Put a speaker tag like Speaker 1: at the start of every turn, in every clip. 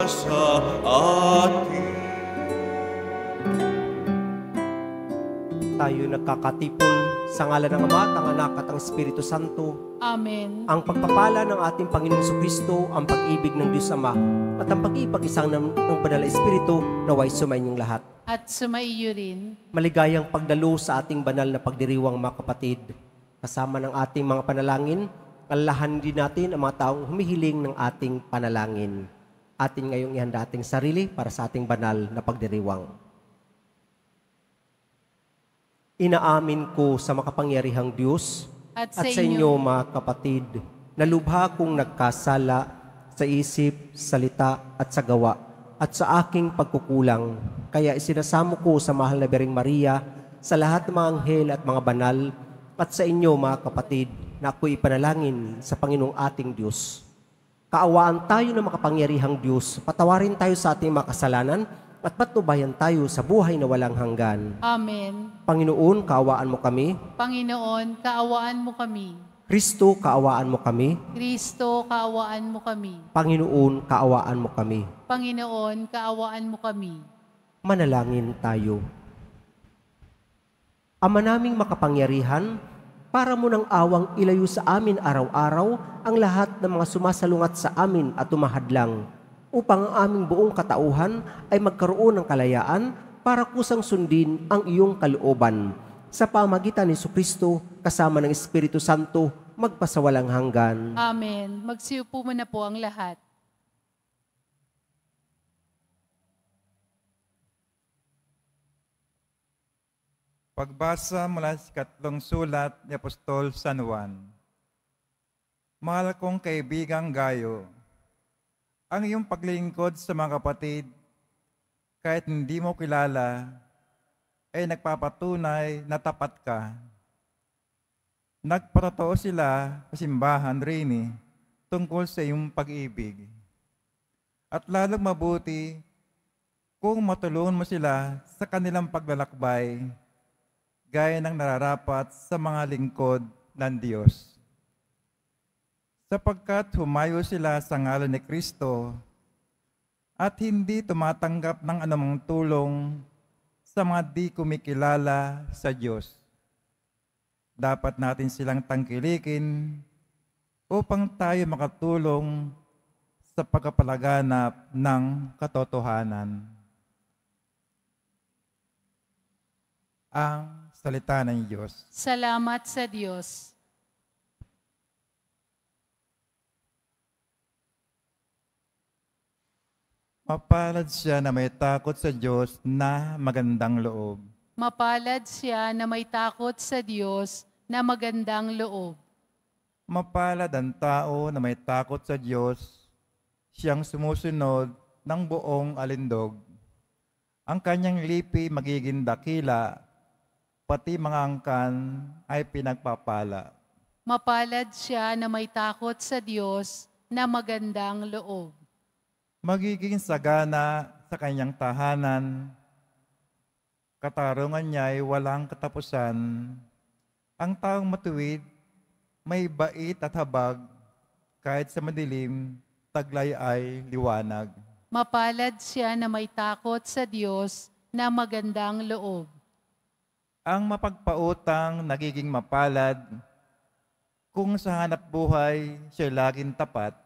Speaker 1: sa atin.
Speaker 2: Tayo nagkakatipon sa ngalan ng Ama, ng Anak at ng Espiritu Santo.
Speaker 3: Amen.
Speaker 2: Ang pagpapala ng ating Panginoong Jesucristo, ang pag-ibig ng Diyos Ama, at ang pag-ibig-isang ng Banal na Espiritu naway sumainyong lahat.
Speaker 3: At sumaiyo rin.
Speaker 2: Maligayang pagdalo sa ating banal na pagdiriwang, mga kapatid. Kasama ng ating mga panalangin, alalahanin din natin ang mga taong humihiling ng ating panalangin. Atin ngayong ihanda ating sarili para sa ating banal na pagdiriwang. Inaamin ko sa makapangyarihang Diyos
Speaker 3: At
Speaker 2: at sa inyo, mga kapatid, na lubha kong nagkasala sa isip, salita at sa gawa at sa aking pagkukulang. Kaya isinasamo ko sa mahal na Birheng Maria, sa lahat ng mga anghel at mga banal, at sa inyo, mga kapatid, na ako'y ipanalangin sa Panginoong ating Diyos. Kaawaan tayo ng makapangyarihang Diyos, patawarin tayo sa ating mga kasalanan, at patnubayan tayo sa buhay na walang hanggan.
Speaker 3: Amen.
Speaker 2: Panginoon, kaawaan mo kami.
Speaker 3: Panginoon, kaawaan mo kami.
Speaker 2: Kristo, kaawaan mo kami.
Speaker 3: Kristo, kaawaan mo kami.
Speaker 2: Panginoon, kaawaan mo kami.
Speaker 3: Panginoon, kaawaan mo kami.
Speaker 2: Manalangin tayo. Ama naming makapangyarihan, para mo ng awang ilayo sa amin araw-araw ang lahat ng mga sumasalungat sa amin at tumahadlang, upang ang aming buong katauhan ay magkaroon ng kalayaan para kusang sundin ang iyong kalooban. Sa pamagitan ni Jesucristo, kasama ng Espiritu Santo, magpasawalang hanggan.
Speaker 3: Amen. Magsiupo mo na po ang lahat.
Speaker 4: Pagbasa mula sa ikatlong sulat ni Apostol San Juan. Mahal kong kaibigang Gayo, ang iyong paglingkod sa mga kapatid, kahit hindi mo kilala, ay nagpapatunay na tapat ka. Nagpatotoo sila sa simbahan rin tungkol sa iyong pag-ibig. At lalong mabuti kung matulungan mo sila sa kanilang paglalakbay, gaya ng nararapat sa mga lingkod ng Diyos. Sapagkat humayo sila sa ngalan ni Kristo at hindi tumatanggap ng anumang tulong sa mga di kumikilala sa Diyos. Dapat natin silang tangkilikin upang tayo makatulong sa pagpapalaganap ng katotohanan. Ang salita ng Diyos.
Speaker 3: Salamat sa Diyos.
Speaker 4: Mapalad siya na may takot sa Diyos na magandang loob.
Speaker 3: Mapalad siya na may takot sa Diyos na magandang loob.
Speaker 4: Mapalad ang tao na may takot sa Diyos, siyang sumusunod ng buong alindog. Ang kanyang lipi magiging dakila, pati mga angkan ay pinagpapala.
Speaker 3: Mapalad siya na may takot sa Diyos na magandang loob.
Speaker 4: Magiging sagana sa kanyang tahanan, katarungan niya ay walang katapusan. Ang taong matuwid, may bait at habag, kahit sa madilim, taglay ay liwanag.
Speaker 3: Mapalad siya na may takot sa Diyos na magandang loob.
Speaker 4: Ang mapagpautang nagiging mapalad, kung sa hanap buhay siya laging tapat,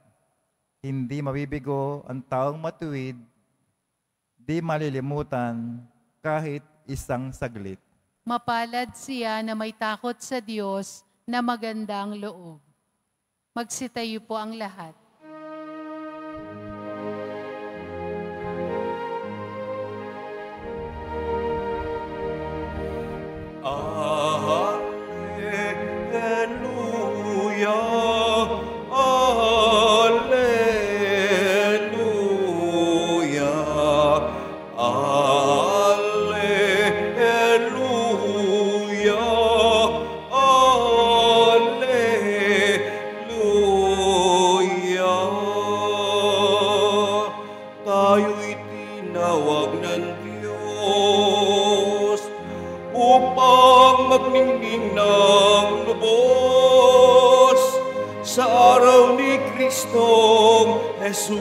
Speaker 4: hindi mabibigo ang taong matuwid, di malilimutan kahit isang saglit.
Speaker 3: Mapalad siya na may takot sa Diyos na magandang loob. Magsitayo po ang lahat.
Speaker 1: Tayo'y tinawag ng Diyos upang magningning ng lubos sa araw ni Kristong Jesus.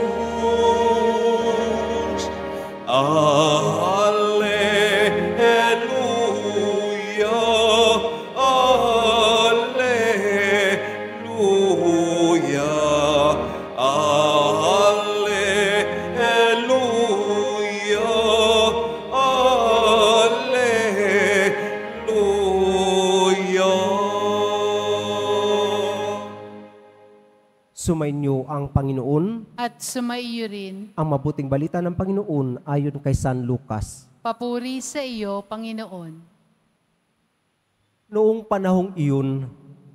Speaker 1: Alleluia, alleluia, alleluia, alleluia.
Speaker 2: Sumainyo ang Panginoon.
Speaker 3: At sumaiyo rin.
Speaker 2: Ang mabuting balita ng Panginoon ayon kay San Lucas.
Speaker 3: Papuri sa iyo, Panginoon.
Speaker 2: Noong panahong iyon,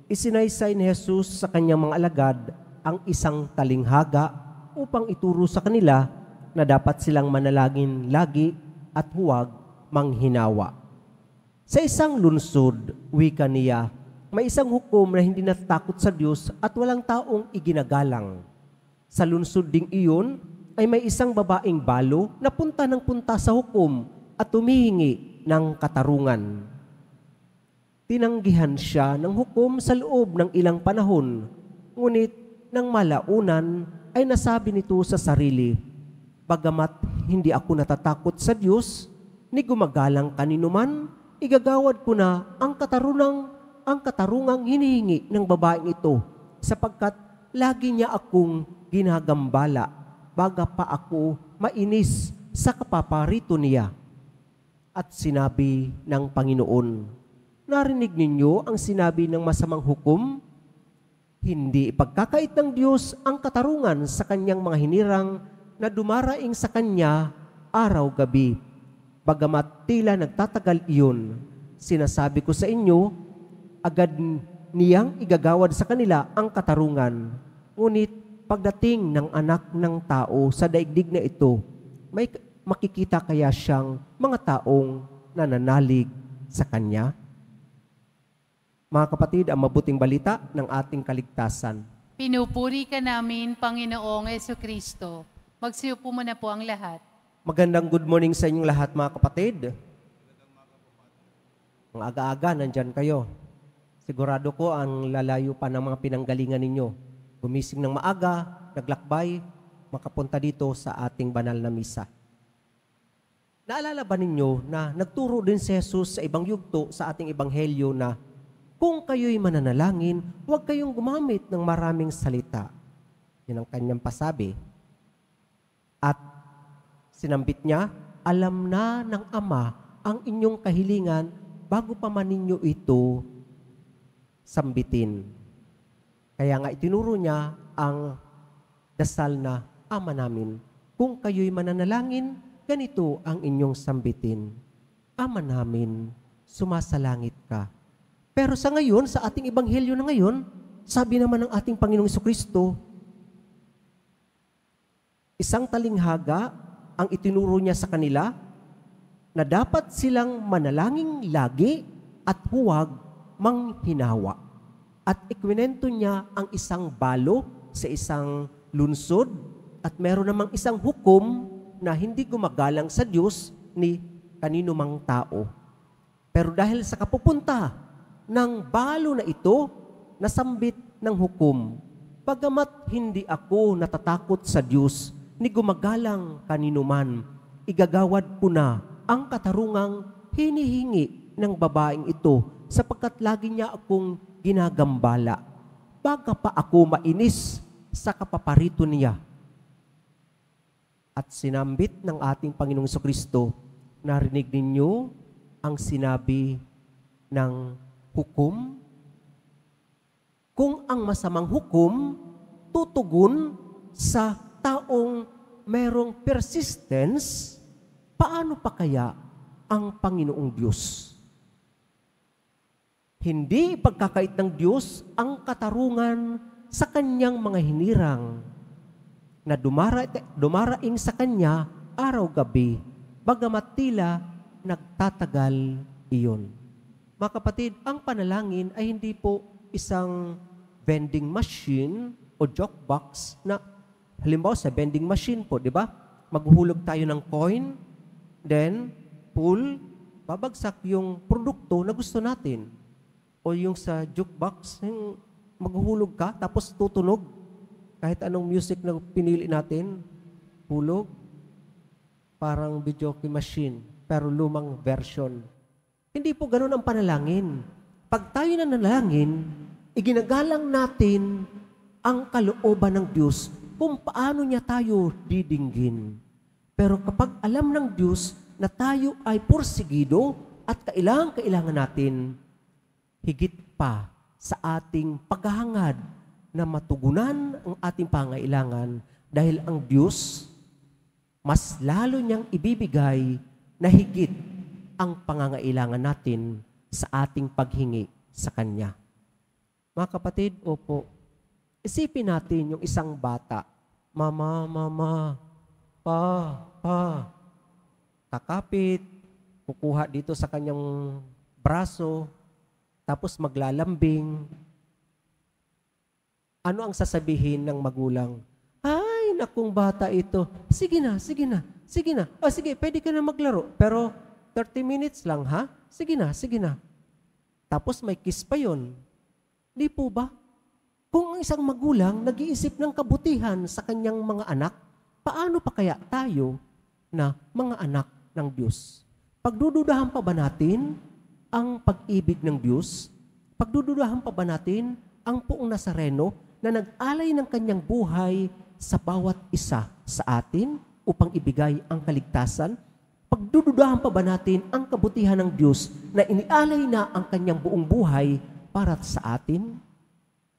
Speaker 2: isinaysay ni Jesus sa kanyang mga alagad ang isang talinghaga upang ituro sa kanila na dapat silang manalangin lagi at huwag manghinawa. Sa isang lungsod, wika niya, may isang hukom na hindi natatakot sa Diyos at walang taong iginagalang. Sa lungsod ding iyon ay may isang babaeng balo na punta ng punta sa hukom at humihingi ng katarungan. Tinanggihan siya ng hukom sa loob ng ilang panahon, ngunit nang malaunan ay nasabi nito sa sarili, "Bagamat hindi ako natatakot sa Diyos, ni gumagalang kanino man, igagawad ko na ang katarungang hinihingi ng babaeng ito, sapagkat lagi niya akong ginagambala, baga pa ako mainis sa kapaparito niya." At sinabi ng Panginoon, "Narinig ninyo ang sinabi ng masamang hukom? Hindi ipagkakait ng Diyos ang katarungan sa kanyang mga hinirang na dumaraing sa kanya araw-gabi. Bagamat tila nagtatagal iyon, sinasabi ko sa inyo, agad niyang igagawad sa kanila ang katarungan. Ngunit pagdating ng anak ng tao sa daigdig na ito, may makikita kaya siyang mga taong nananalig sa kanya?" Mga kapatid, ang mabuting balita ng ating kaligtasan.
Speaker 3: Pinupuri ka namin, Panginoong Jesucristo. Magsiupo muna po ang lahat.
Speaker 2: Magandang good morning sa inyong lahat, mga kapatid. Ang aga-aga, nandyan kayo. Sigurado ko ang lalayo pa ng mga pinanggalingan ninyo. Gumising ng maaga, naglakbay, makapunta dito sa ating banal na misa. Naalala ba ninyo na nagturo din si Jesus sa ibang yugto sa ating ebanghelyo na kung kayo'y mananalangin, huwag kayong gumamit ng maraming salita. Yan ang kanyang pasabi. At sinambit niya, alam na ng Ama ang inyong kahilingan bago pa man ninyo ito sambitin. Kaya nga itinuro niya ang dasal na Ama namin. Kung kayo'y mananalangin, ganito ang inyong sambitin. Ama namin, sumasalangit ka. Pero sa ngayon, sa ating ebanghelyo na ngayon, sabi naman ng ating Panginoong Jesucristo, isang talinghaga ang itinuro niya sa kanila na dapat silang manalangin lagi at huwag manghinawa. At ikwinento niya ang isang balo sa isang lungsod at meron namang isang hukom na hindi gumagalang sa Diyos ni kanino mang tao. Pero dahil sa kapupunta ng balo na ito, nasambit ng hukom, bagamat hindi ako natatakot sa Diyos, ni gumagalang kanino man, igagawad ko na ang katarungang hinihingi ng babaeng ito, sapagkat lagi niya akong ginagambala, baga pa ako mainis sa kapaparito niya. At sinambit ng ating Panginoong Jesucristo, narinig ninyo ang sinabi ng hukom? Kung ang masamang hukom tutugon sa taong merong persistence, paano pa kaya ang Panginoong Diyos? Hindi ipagkakait ng Diyos ang katarungan sa kanyang mga hinirang na dumaraing sa kanya araw-gabi, bagamat tila nagtatagal iyon. Mga kapatid, ang panalangin ay hindi po isang vending machine o joke box na halimbawa sa vending machine po, di ba? Maghuhulog tayo ng coin, then pull, babagsak yung produkto na gusto natin. O yung sa jukebox, yung maghuhulog ka, tapos tutunog. Kahit anong music na pinili natin, hulog, parang video machine, pero lumang version. Hindi po ganun ang panalangin. Pag tayo nanalangin, iginagalang natin ang kalooban ng Diyos kung paano niya tayo didinggin. Pero kapag alam ng Diyos na tayo ay porsigido at kailangan natin, higit pa sa ating paghahangad na matugunan ang ating pangailangan dahil ang Diyos mas lalo niyang ibibigay na higit ang pangangailangan natin sa ating paghingi sa Kanya. Mga kapatid, opo, isipin natin yung isang bata, mama, pa, kakapit, kukuha dito sa kanyang braso, tapos maglalambing. Ano ang sasabihin ng magulang? Ay, nakong bata ito. Sige na. O sige, pwede ka na maglaro. Pero 30 minutes lang, ha? Sige na. Tapos may kiss pa yun. Di po ba? Kung ang isang magulang nag-iisip ng kabutihan sa kanyang mga anak, paano pa kaya tayo na mga anak ng Diyos? Pagdududahan pa ba natin ang pag-ibig ng Diyos? Pagdududahan pa ba natin ang Poong Nazareno na nag-alay ng kanyang buhay sa bawat isa sa atin upang ibigay ang kaligtasan? Pagdududahan pa ba natin ang kabutihan ng Diyos na inialay na ang kanyang buong buhay para sa atin?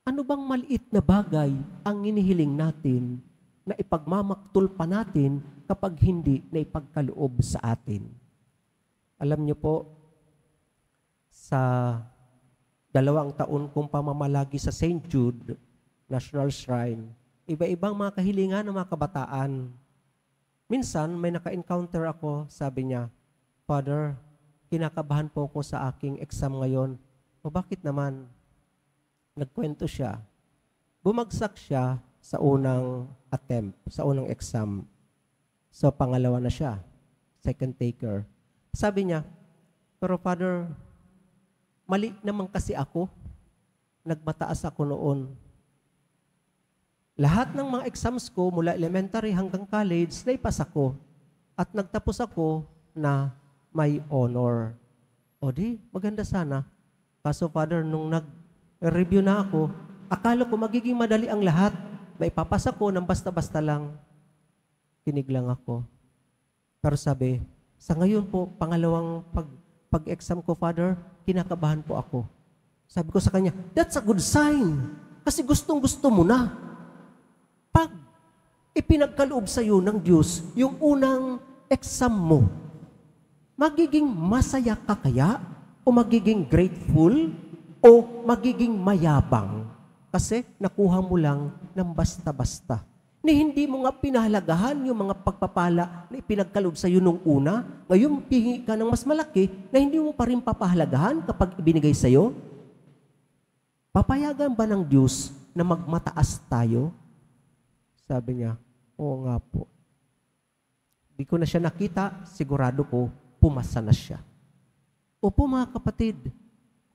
Speaker 2: Ano bang maliit na bagay ang inihiling natin na ipagmamaktol pa natin kapag hindi na ipagkaloob sa atin? Alam niyo po, sa 2 taon kong pamamalagi sa St. Jude National Shrine, iba-ibang mga kahilingan ng mga kabataan. Minsan, may naka-encounter ako, sabi niya, Father, kinakabahan po ako sa aking exam ngayon. O bakit naman? Nagkwento siya. Bumagsak siya sa unang attempt, sa unang exam. So, pangalawa na siya. Second taker. Sabi niya, pero Father, mali naman kasi ako. Nagmataas ako noon. Lahat ng mga exams ko, mula elementary hanggang college, naipasa ko. At nagtapos ako na may honor. O di, maganda sana. Kaso Father, nung nag-review na ako, akala ko magiging madali ang lahat. Maipapasa ko ng basta-basta lang. Kinig lang ako. Pero sabi, sa ngayon po, pangalawang pag-exam ko, Father, kinakabahan po ako. Sabi ko sa kanya, that's a good sign. Kasi gustong-gusto mo na. Pag ipinagkaloob sa iyo ng Diyos yung unang exam mo, magiging masaya ka kaya? O magiging grateful? O magiging mayabang? Kasi nakuha mo lang ng basta-basta. Ni hindi mo nga pinahalagahan yung mga pagpapala na ipinagkaloob sa iyo nung una, ngayon pihingi ka ng mas malaki na hindi mo pa rin papahalagahan kapag ibinigay sa iyo? Papayagan ba ng Diyos na magmataas tayo? Sabi niya, oo nga po. Di ko na siya nakita, sigurado ko, pumasa na siya. Opo mga kapatid,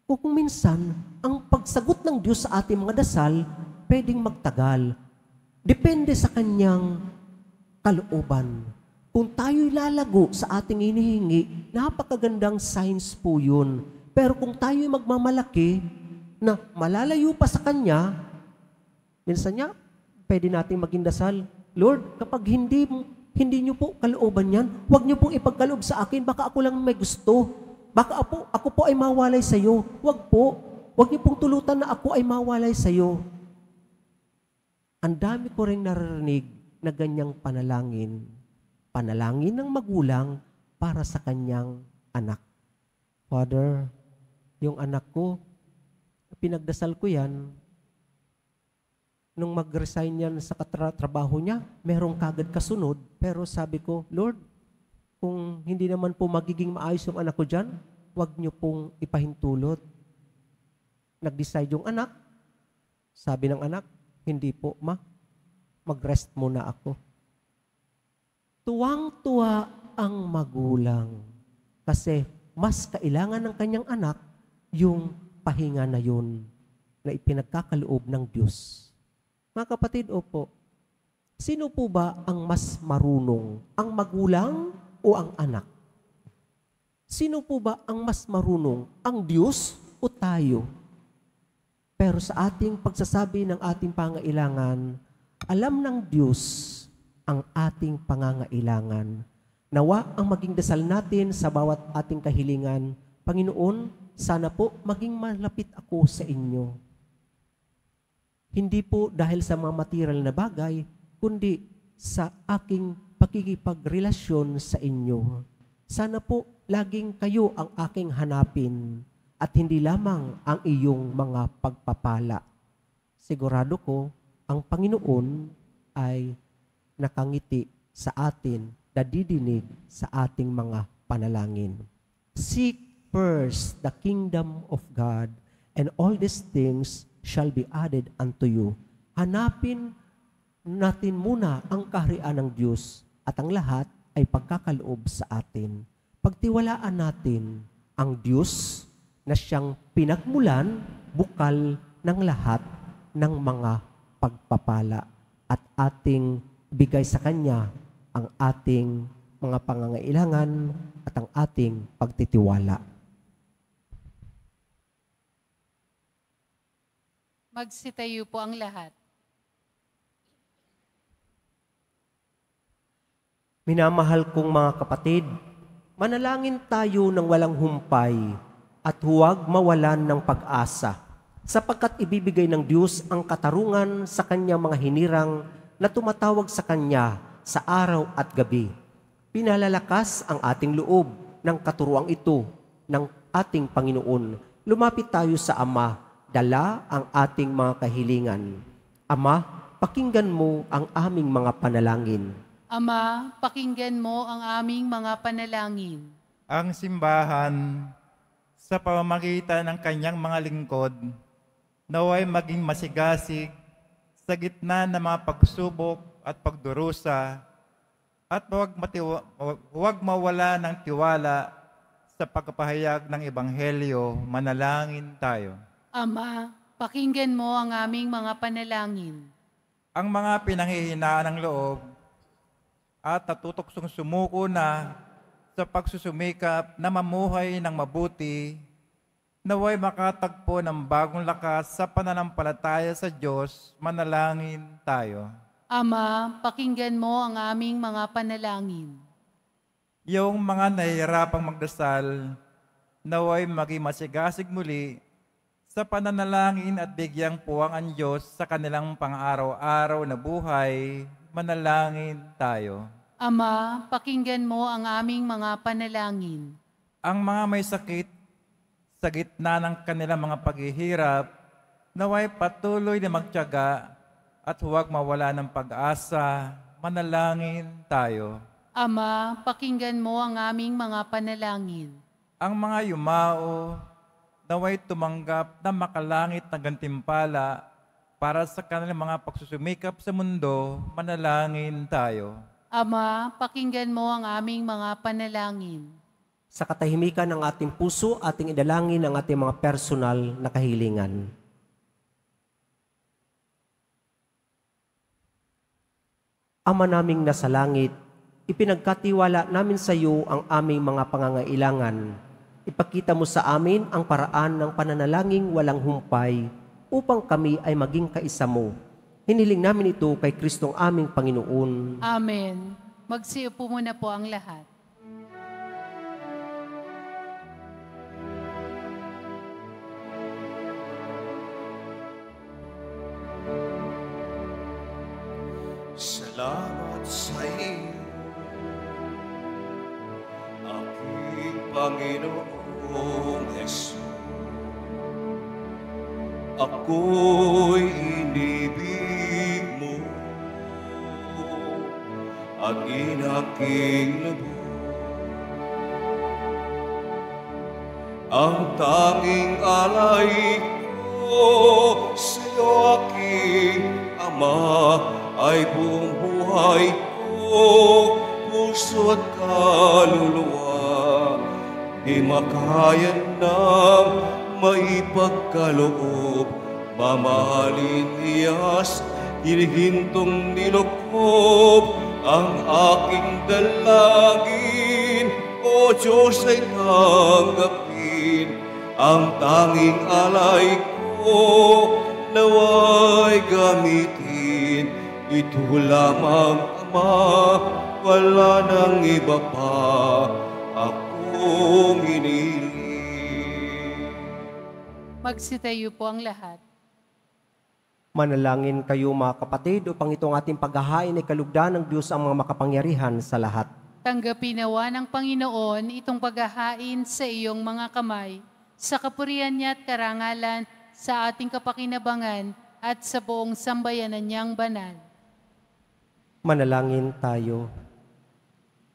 Speaker 2: kung minsan, ang pagsagot ng Diyos sa ating mga dasal, pwedeng magtagal. Depende sa kanyang kalooban. Kung tayo'y lalago sa ating inihingi, napakagandang signs po yun. Pero kung tayo'y magmamalaki, na malalayo pa sa kanya, minsan niya, pwede nating maging dasal, Lord, kapag hindi niyo po kalooban yan, huwag niyo pong ipagkaloob sa akin, baka ako lang may gusto. Baka ako po ay mawalay sa iyo. Huwag po. Huwag niyo pong tulutan na ako ay mawalay sa iyo. Ang dami ko rin naririnig na ganyang panalangin. Panalangin ng magulang para sa kanyang anak. Father, yung anak ko, pinagdasal ko yan, nung mag-resign yan sa trabaho niya, merong kagad kasunod, pero sabi ko, Lord, kung hindi naman po magiging maayos yung anak ko dyan, huwag niyo pong ipahintulot. Nag-decide yung anak, sabi ng anak, hindi po, mag-rest muna ako. Tuwang-tuwa ang magulang kasi mas kailangan ng kanyang anak yung pahinga na yun na ipinagkakaloob ng Diyos. Mga kapatid, opo. Sino po ba ang mas marunong? Ang magulang o ang anak? Sino po ba ang mas marunong? Ang Diyos o tayo? Pero sa ating pagsasabi ng ating pangailangan, alam ng Diyos ang ating pangangailangan. Nawa ang maging dasal natin sa bawat ating kahilingan, Panginoon, sana po maging malapit ako sa inyo. Hindi po dahil sa mga material na bagay, kundi sa aking pakikipagrelasyon sa inyo. Sana po laging kayo ang aking hanapin at hindi lamang ang iyong mga pagpapala. Sigurado ko, ang Panginoon ay nakangiti sa atin, nadidinig sa ating mga panalangin. Seek first the kingdom of God, and all these things shall be added unto you. Hanapin natin muna ang kaharian ng Diyos at ang lahat ay pagkakaloob sa atin. Pagtiwalaan natin ang Diyos na siyang pinagmulan, bukal ng lahat ng mga pagpapala at ating bigay sa Kanya ang ating mga pangangailangan at ang ating pagtitiwala.
Speaker 3: Magsitayo po ang lahat.
Speaker 2: Minamahal kong mga kapatid, manalangin tayo ng walang humpay at huwag mawalan ng pag-asa, sapagkat ibibigay ng Diyos ang katarungan sa Kanyang mga hinirang na tumatawag sa Kanya sa araw at gabi. Pinalalakas ang ating loob ng katuruang ito ng ating Panginoon. Lumapit tayo sa Ama, dala ang ating mga kahilingan. Ama, pakinggan mo ang aming mga panalangin.
Speaker 3: Ama, pakinggan mo ang aming mga panalangin.
Speaker 4: Ang simbahan sa pamamagitan ng kanyang mga lingkod naway maging masigasig sa gitna ng mga pagsubok at pagdurusa at huwag mawala ng tiwala sa pagpapahayag ng Ebanghelyo. Manalangin tayo.
Speaker 3: Ama, pakinggan mo ang aming mga panalangin.
Speaker 4: Ang mga pinanghihinaan ng loob at natutuksong sumuko na sa pagsusumikap na mamuhay ng mabuti, naway makatagpo ng bagong lakas sa pananampalataya sa Diyos. Manalangin tayo.
Speaker 3: Ama, pakinggan mo ang aming mga panalangin.
Speaker 4: Yung mga nahihirapang magdasal, naway maging masigasig muli sa pananalangin at bigyang puwang ang Diyos sa kanilang pang-araw-araw na buhay. Manalangin tayo.
Speaker 3: Ama, pakinggan mo ang aming mga panalangin.
Speaker 4: Ang mga may sakit sa gitna ng kanilang mga paghihirap, naway patuloy na magtiyaga at huwag mawala ng pag-asa. Manalangin tayo.
Speaker 3: Ama, pakinggan mo ang aming mga panalangin.
Speaker 4: Ang mga yumao, naway tumanggap na makalangit na gantimpala para sa kanilang mga pagsusumikap sa mundo. Manalangin tayo.
Speaker 3: Ama, pakinggan mo ang aming mga panalangin.
Speaker 2: Sa katahimikan ng ating puso, ating idalangin ang ating mga personal na kahilingan. Ama naming nasa langit, ipinagkatiwala namin sa iyo ang aming mga pangangailangan. Ipakita mo sa amin ang paraan ng pananalangin walang humpay upang kami ay maging kaisa mo. Hiniling namin ito kay Kristong aming Panginoon.
Speaker 3: Amen. Magsiupo muna po ang lahat.
Speaker 1: Salamat sa iyo, aking Panginoong Hesus. Ako'y inibig mo at inaking lubos. Ang tanging alay ko sa'yo, aking Ama, ay buong buhay ko, puso at kaluluwa. Di makaya nang maipagkaloob, mamahalin iyas hinihintong nilukob ang aking dalangin. O Diyos ay tanggapin ang tanging alay ko, naway gamitin. Ito lamang, Ama, wala nang iba pa akong hiniling.
Speaker 3: Magsitayo po ang lahat.
Speaker 2: Manalangin kayo mga kapatid upang itong ating paghahain ay kalugdan ng Diyos ang mga makapangyarihan sa lahat.
Speaker 3: Tanggapin nawa ng Panginoon itong paghahain sa iyong mga kamay, sa kapurihan niya at karangalan, sa ating kapakinabangan at sa buong sambayanan niyang banal.
Speaker 2: Manalangin tayo.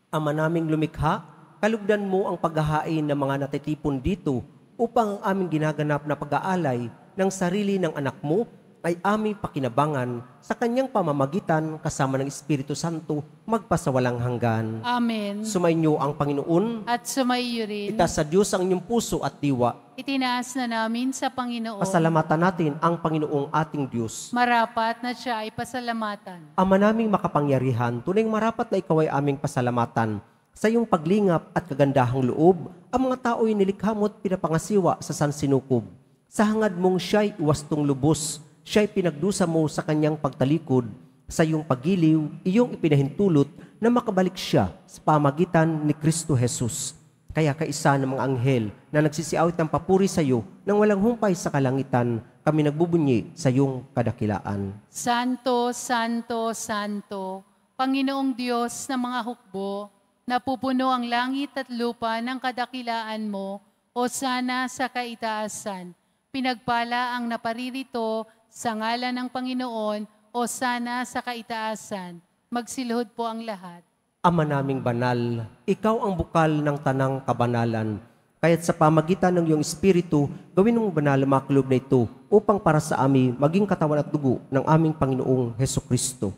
Speaker 2: Ama naming lumikha, kalugdan mo ang paghahain ng mga natitipon dito upang ang aming ginaganap na pag-aalay ng sarili ng anak mo ay aming pakinabangan sa kanyang pamamagitan kasama ng Espiritu Santo magpasawalang hanggan.
Speaker 3: Amen.
Speaker 2: Sumainyo ang Panginoon,
Speaker 3: At sumaiyo rin,
Speaker 2: itaas sa Diyos ang inyong puso at diwa.
Speaker 3: itinaas na namin sa Panginoon.
Speaker 2: Pasalamatan natin ang Panginoong ating Diyos.
Speaker 3: Marapat na siya ay pasalamatan.
Speaker 2: Ama naming makapangyarihan, tunay marapat na ikaw ay aming pasalamatan. Sa iyong paglingap at kagandahang loob, ang mga tao'y nilikha mo at pinapangasiwa sa sansinukob. Sa hangad mong siya'y iwastong lubos, siya'y pinagdusa mo sa kanyang pagtalikod. Sa iyong pagiliw, iyong ipinahintulot na makabalik siya sa pamagitan ni Kristo Jesus. Kaya kaisa ng mga anghel na nagsisiawit ng papuri sa iyo nang walang humpay sa kalangitan, kami nagbubunyi sa iyong kadakilaan.
Speaker 3: Santo, Santo, Santo, Panginoong Diyos ng mga hukbo, napupuno ang langit at lupa ng kadakilaan mo, o sana sa kaitaasan. Pinagpala ang naparirito sa ngalan ng Panginoon, o sana sa kaitaasan. Magsilhod po ang lahat.
Speaker 2: Ama naming banal, ikaw ang bukal ng tanang kabanalan. Kaya't sa pamagitan ng iyong Espiritu, gawin mong banal ang mga kulob na ito upang para sa amin maging katawan at dugo ng aming Panginoong Hesukristo.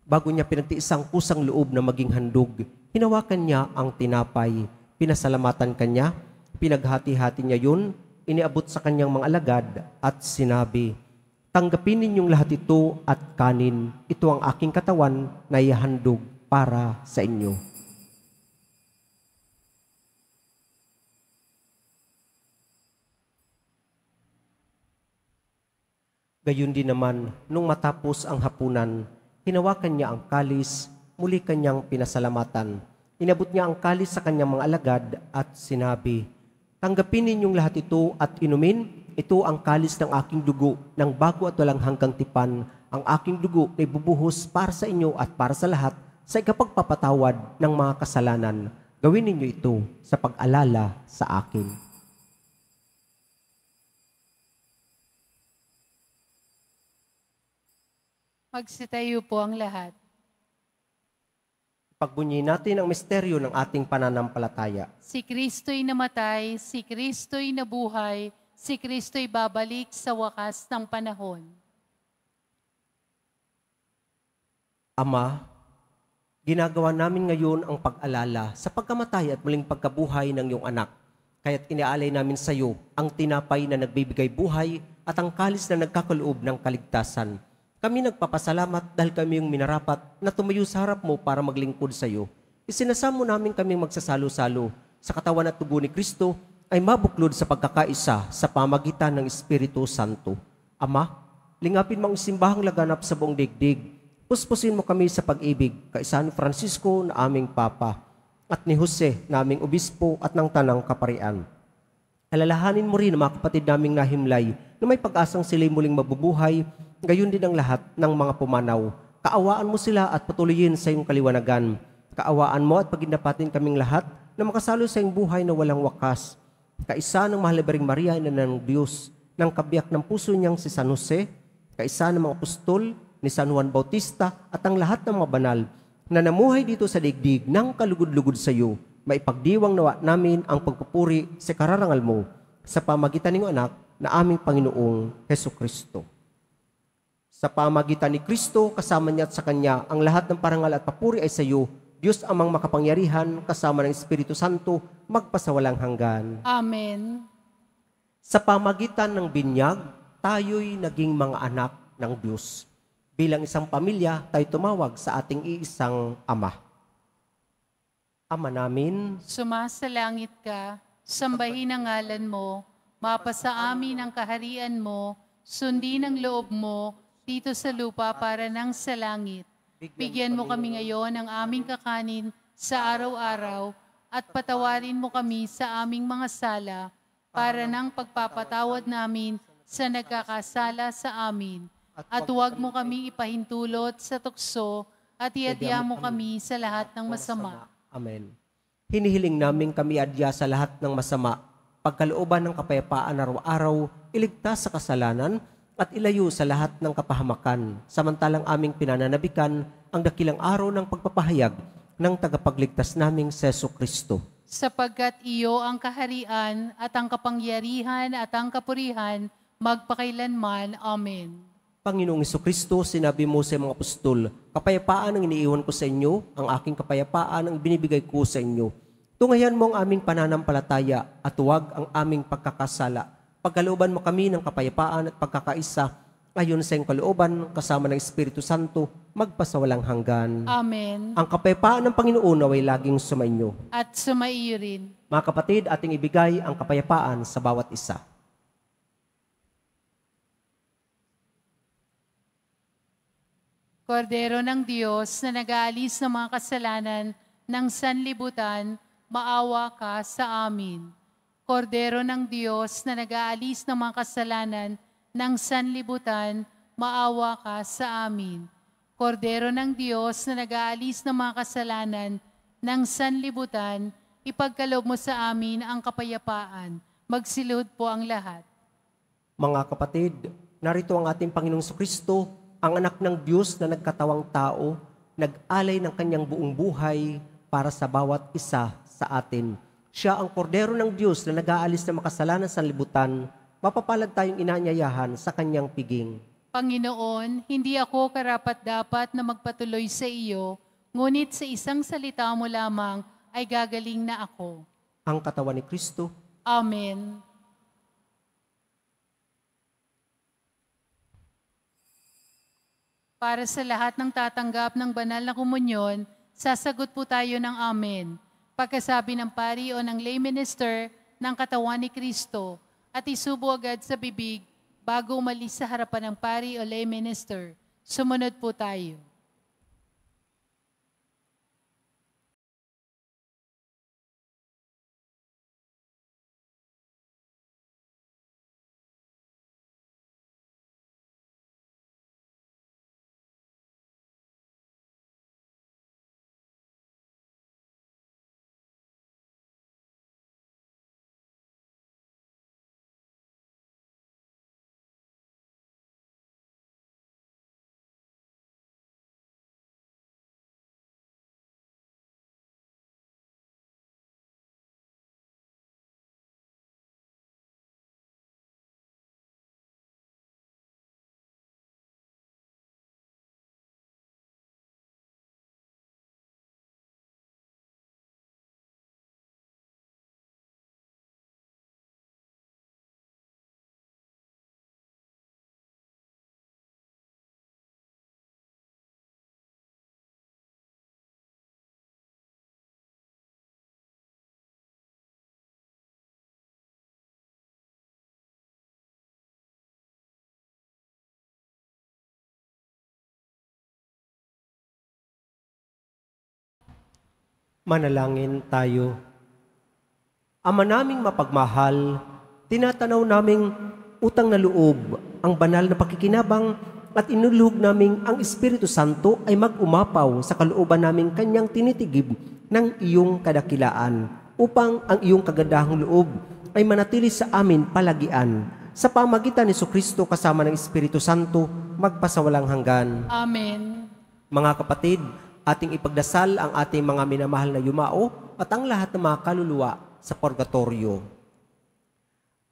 Speaker 2: Bago niya pinagtiis ang kusang loob na maging handog, hinawakan niya ang tinapay, pinasalamatan kanya, pinaghati-hati niya yun, iniabot sa kanyang mga alagad at sinabi, "Tanggapin ninyong lahat ito at kanin. Ito ang aking katawan na ihahandog para sa inyo." Gayon din naman, nung matapos ang hapunan, hinawakan niya ang kalis, muli kanyang pinasalamatan. Inabot niya ang kalis sa kanyang mga alagad at sinabi, "Tanggapin ninyong lahat ito at inumin. Ito ang kalis ng aking dugo, ng bago at walang hanggang tipan. Ang aking dugo na ibubuhos para sa inyo at para sa lahat sa ikapagpapatawad ng mga kasalanan. Gawin ninyo ito sa pag-alala sa akin."
Speaker 3: Magsitayo po ang lahat.
Speaker 2: Pagbunyi natin ang misteryo ng ating pananampalataya.
Speaker 3: Si Kristo'y namatay, si Kristo'y nabuhay, si Kristo'y babalik sa wakas ng panahon.
Speaker 2: Ama, ginagawa namin ngayon ang pag-alala sa pagkamatay at muling pagkabuhay ng iyong anak. Kaya't iniaalay namin sa iyo ang tinapay na nagbibigay buhay at ang kalis na nagkakaloob ng kaligtasan. Kami nagpapasalamat dahil kami yung minarapat na tumayo sa harap mo para maglingkod sa iyo. Isinasamo namin kaming magsasalo-salo sa katawan at dugo ni Kristo ay mabuklod sa pagkakaisa sa pamagitan ng Espiritu Santo. Ama, lingapin mo ang simbahang laganap sa buong digdig. Puspusin mo kami sa pag-ibig, kaisa ni Francisco na aming Papa, at ni Jose na aming Obispo at ng Tanang Kaparian. Alalahanin mo rin ang mga kapatid naming nahimlay na may pag-asang sila'y muling mabubuhay, gayon din ang lahat ng mga pumanaw. Kaawaan mo sila at patuloyin sa iyong kaliwanagan. Kaawaan mo at pagindapatin kaming lahat na makasalo sa iyong buhay na walang wakas. Kaisa ng Mahal na Birheng Maria, ina ng Diyos, ng kabiyak ng puso niyang si San Jose, kaisa ng mga apostol, ni San Juan Bautista at ang lahat ng mga banal na namuhay dito sa digdig ng kalugod-lugod sa iyo, maipagdiwang nawa namin ang pagpupuri sa kararangal mo sa pamagitan ng anak na aming Panginoong Hesukristo. Sa pamagitan ni Kristo, kasama niya at sa Kanya, ang lahat ng parangal at papuri ay sa iyo, Diyos amang makapangyarihan, kasama ng Espiritu Santo, magpasawalang hanggan.
Speaker 3: Amen.
Speaker 2: Sa pamagitan ng binyag, tayo'y naging mga anak ng Diyos. Bilang isang pamilya, tayo tumawag sa ating iisang Ama. Ama namin,
Speaker 3: Sumasalangit ka, sambahin ang ngalan mo, mapasa amin ang kaharian mo, sundin ang loob mo, dito sa lupa para nang sa langit. Bigyan mo kami ngayon ng aming kakanin sa araw-araw at patawarin mo kami sa aming mga sala para nang pagpapatawad namin sa nagkakasala sa amin. At huwag mo kami ipahintulot sa tukso at iadya mo kami sa lahat ng masama.
Speaker 2: Amen. Hinihiling namin kami adya sa lahat ng masama, pagkalooban ng kapayapaan araw-araw, iligtas sa kasalanan, at ilayo sa lahat ng kapahamakan, samantalang aming pinananabikan ang dakilang araw ng pagpapahayag ng tagapagligtas naming Seso Kristo.
Speaker 3: Sapagkat iyo ang kaharian at ang kapangyarihan at ang kapurihan magpakailanman. Amen.
Speaker 2: Panginoong Kristo, sinabi mo sa mga apostol, kapayapaan ang iniiwan ko sa inyo, ang aking kapayapaan ang binibigay ko sa inyo. Tungayan mo ang aming pananampalataya at huwag ang aming pagkakasala. Pagkalooban mo kami ng kapayapaan at pagkakaisa, ayon sa iyong kalooban, kasama ng Espiritu Santo, magpasawalang hanggan.
Speaker 3: Amen.
Speaker 2: Ang kapayapaan ng Panginoon naway laging sumainyo.
Speaker 3: At sumaiyo rin.
Speaker 2: Mga kapatid, ating ibigay ang kapayapaan sa bawat isa.
Speaker 3: Kordero ng Diyos na nag-aalis ng mga kasalanan ng sanlibutan, maawa ka sa amin. Kordero ng Diyos na nag-aalis ng mga kasalanan ng sanlibutan, maawa ka sa amin. Kordero ng Diyos na nag-aalis ng mga kasalanan ng sanlibutan, ipagkaloob mo sa amin ang kapayapaan. Magsilod po ang lahat.
Speaker 2: Mga kapatid, narito ang ating Panginoong Kristo, ang anak ng Diyos na nagkatawang tao, nag-alay ng kanyang buong buhay para sa bawat isa sa atin. Siya ang kordero ng Diyos na nag-aalis ng makasalanan sa libutan, mapapalad tayong inaanyayahan sa kanyang piging.
Speaker 3: Panginoon, hindi ako karapat-dapat na magpatuloy sa iyo, ngunit sa isang salita mo lamang ay gagaling na ako.
Speaker 2: Ang katawan ni Kristo.
Speaker 3: Amen. Para sa lahat ng tatanggap ng banal na komunyon, sasagot po tayo ng Amen. Pagkasabi ng pari o ng lay minister ng katawan ni Kristo at isubo agad sa bibig bago umalis sa harapan ng pari o lay minister. Sumunod po tayo.
Speaker 2: Manalangin tayo. Ama naming mapagmahal, tinatanaw naming utang na loob ang banal na pakikinabang at inuluhog naming ang Espiritu Santo ay mag-umapaw sa kalooban naming kanyang tinitigib ng iyong kadakilaan upang ang iyong kagandahang loob ay manatili sa amin palagian sa pamagitan ni Jesucristo kasama ng Espiritu Santo magpasawalang hanggan.
Speaker 3: Amen.
Speaker 2: Mga kapatid, ating ipagdasal ang ating mga minamahal na yumao at ang lahat ng mga kaluluwa sa purgatorio.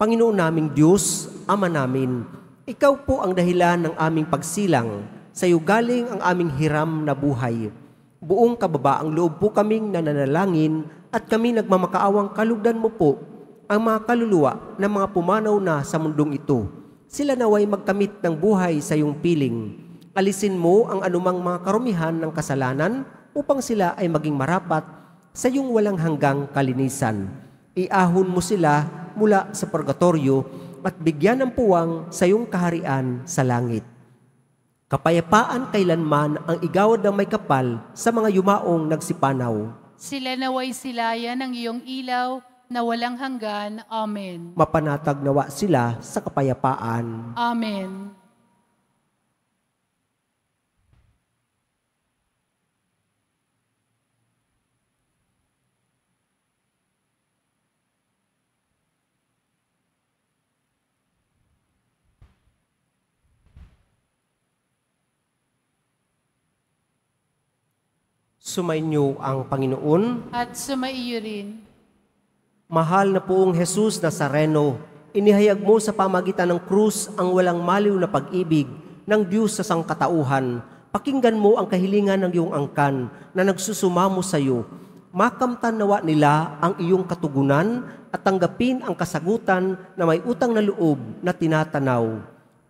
Speaker 2: Panginoon naming Diyos, Ama namin, Ikaw po ang dahilan ng aming pagsilang. Sa iyo galing ang aming hiram na buhay. Buong kababaang loob po kaming nananalangin at kami nagmamakaawang kalugdan mo po ang mga kaluluwa ng mga pumanaw na sa mundong ito. Sila naway magkamit ng buhay sa iyong piling. Alisin mo ang anumang mga karumihan ng kasalanan upang sila ay maging marapat sa iyong walang hanggang kalinisan. Iahon mo sila mula sa purgatorio at bigyan ng puwang sa iyong kaharian sa langit. Kapayapaan kailanman ang igawad ng may kapal sa mga yumaong nagsipanaw.
Speaker 3: Sila naway silayan ng iyong ilaw na walang hanggan. Amen.
Speaker 2: Mapanatag nawa sila sa kapayapaan.
Speaker 3: Amen.
Speaker 2: Sumainyo ang Panginoon.
Speaker 3: At sumaiyo rin.
Speaker 2: Mahal na poong Jesus Nazareno, inihayag mo sa pamagitan ng krus ang walang maliw na pag-ibig ng Diyos sa sangkatauhan. Pakinggan mo ang kahilingan ng iyong angkan na nagsusumamo sa iyo. Makamtan nawa nila ang iyong katugunan at tanggapin ang kasagutan na may utang na loob na tinatanaw.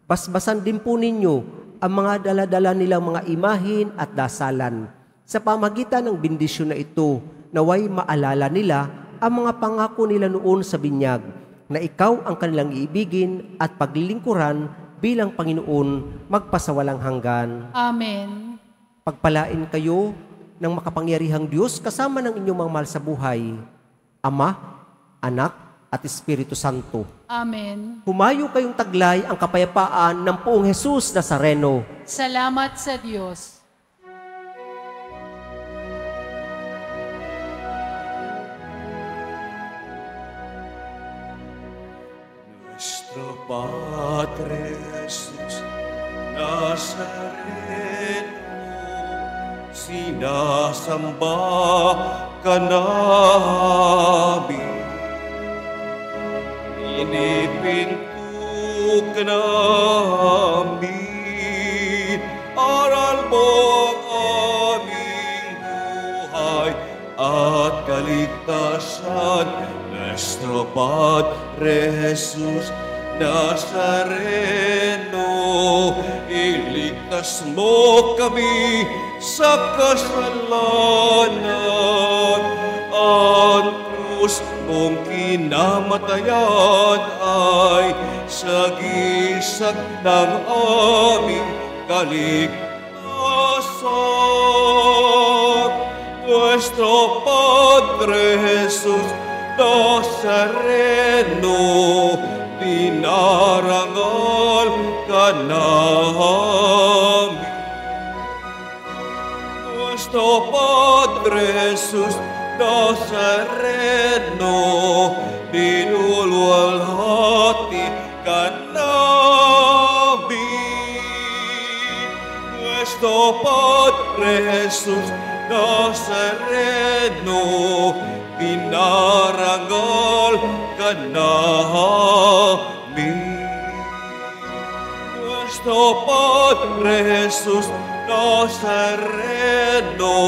Speaker 2: Basbasan din po ninyo ang mga daladala nilang mga imahin at dasalan. Sa pamagitan ng bendisyon na ito, naway maalala nila ang mga pangako nila noon sa binyag, na ikaw ang kanilang iibigin at paglilingkuran bilang Panginoon magpasawalang hanggan.
Speaker 3: Amen.
Speaker 2: Pagpalain kayo ng makapangyarihang Diyos kasama ng inyong mga mahal sa buhay, Ama, Anak, at Espiritu Santo.
Speaker 3: Amen.
Speaker 2: Humayo kayong taglay ang kapayapaan ng poong Jesus Nazareno.
Speaker 3: Salamat sa Diyos.
Speaker 1: Nuestro Padre Jesus Nazareno, sinasamba ka namin. Inipinto ka namin, aral mo ang aming buhay at kaligtasan. Nuestro Padre Jesus Nazareno, iligtas mo kami sa kasalanan. Ang krus mong kinamatayan ay sagisag ng aming kaligtasan. Nuestro Padre Jesus Nazareno, dinarangal ka namin. Nuestro Padre Jesus Nazareno, dinulwalhati ka namin. Nuestro Padre Jesus Nazareno, dinarangal ka namin. Nuestro Padre Jesus Nazareno,